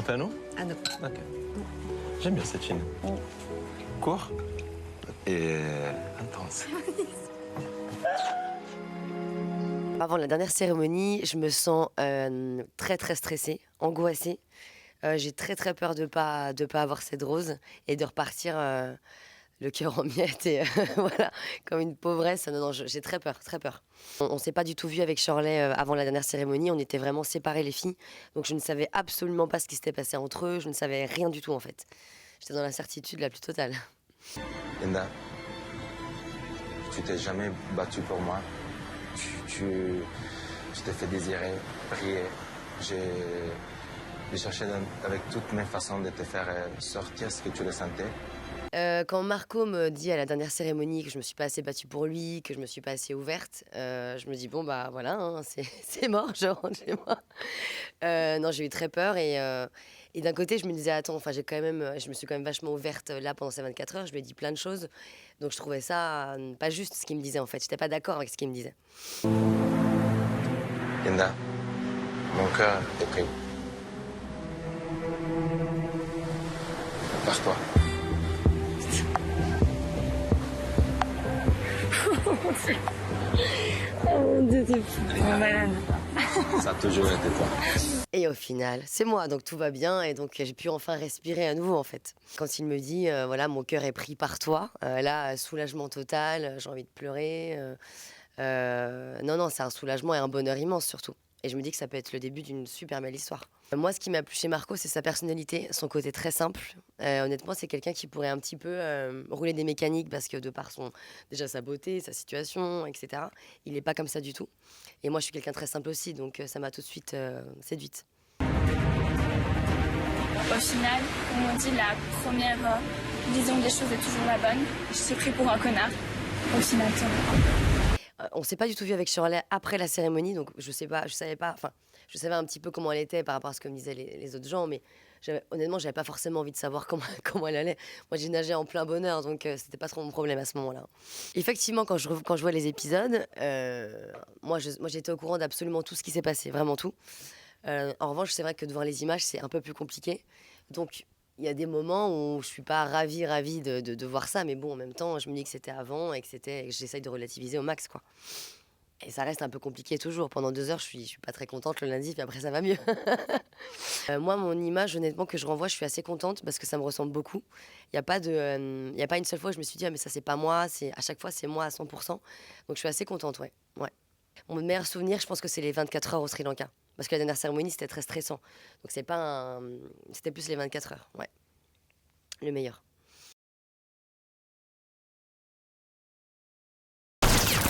fait un nom? Un nom. Ok. J'aime bien cette Chine. Court et intense. Avant la dernière cérémonie, je me sens très très stressée, angoissée. J'ai très très peur de pas avoir cette rose et de repartir le cœur en miettes et voilà, comme une pauvresse. Non, non, j'ai très peur, très peur. On s'est pas du tout vu avec Shirley avant la dernière cérémonie. On était vraiment séparés les filles, donc je ne savais absolument pas ce qui s'était passé entre eux. Je ne savais rien du tout en fait. J'étais dans l'incertitude la plus totale. Linda, tu t'es jamais battue pour moi. Je t'ai fait désirer, prier. J'ai cherché avec toutes mes façons de te faire sortir ce que tu ressentais. Quand Marco me dit à la dernière cérémonie que je me suis pas assez battue pour lui, que je me suis pas assez ouverte, je me dis bon bah voilà, hein, c'est mort, je rentre chez moi. Non, j'ai eu très peur et d'un côté je me disais attends, enfin je me suis quand même vachement ouverte là pendant ces 24 heures, je lui ai dit plein de choses, donc je trouvais ça pas juste ce qu'il me disait en fait, j'étais pas d'accord avec ce qu'il me disait. Linda, mon cœur est pris. Par toi. Oh mon Dieu, t'es malade. Ça a toujours été toi. Et au final, c'est moi, donc tout va bien et donc j'ai pu enfin respirer à nouveau en fait. Quand il me dit voilà mon cœur est pris par toi, là soulagement total, j'ai envie de pleurer. Non non, c'est un soulagement et un bonheur immense surtout. Et je me dis que ça peut être le début d'une super belle histoire. Moi, ce qui m'a plu chez Marco, c'est sa personnalité, son côté très simple. Honnêtement, c'est quelqu'un qui pourrait un petit peu rouler des mécaniques parce que de par déjà sa beauté, sa situation, etc., il n'est pas comme ça du tout. Et moi, je suis quelqu'un de très simple aussi, donc ça m'a tout de suite séduite. Au final, comme on dit, la première vision des choses est toujours la bonne. Je suis pris pour un connard. Au final, ça va. On s'est pas du tout vu avec Shirley après la cérémonie, donc je savais pas, enfin, je savais un petit peu comment elle était par rapport à ce que me disaient les autres gens, mais honnêtement, j'avais pas forcément envie de savoir comment elle allait. Moi, j'ai nagé en plein bonheur, donc c'était pas trop mon problème à ce moment-là. Effectivement, quand je vois les épisodes, moi, j'étais au courant d'absolument tout ce qui s'est passé, vraiment tout. En revanche, c'est vrai que devant les images, c'est un peu plus compliqué. Donc, il y a des moments où je suis pas ravie de voir ça, mais bon, en même temps, je me dis que c'était avant et que j'essaye de relativiser au max, quoi. Et ça reste un peu compliqué toujours. Pendant 2 heures, je suis pas très contente le lundi, puis après, ça va mieux. Moi, mon image, honnêtement, que je renvoie, je suis assez contente parce que ça me ressemble beaucoup. Il y a pas une seule fois où je me suis dit, ah, mais ça, c'est pas moi. À chaque fois, c'est moi à 100%. Donc, je suis assez contente, ouais. Ouais. Mon meilleur souvenir, je pense que c'est les 24 heures au Sri Lanka. Parce que la dernière cérémonie, c'était très stressant. Donc, c'était plus les 24 heures, ouais. Le meilleur.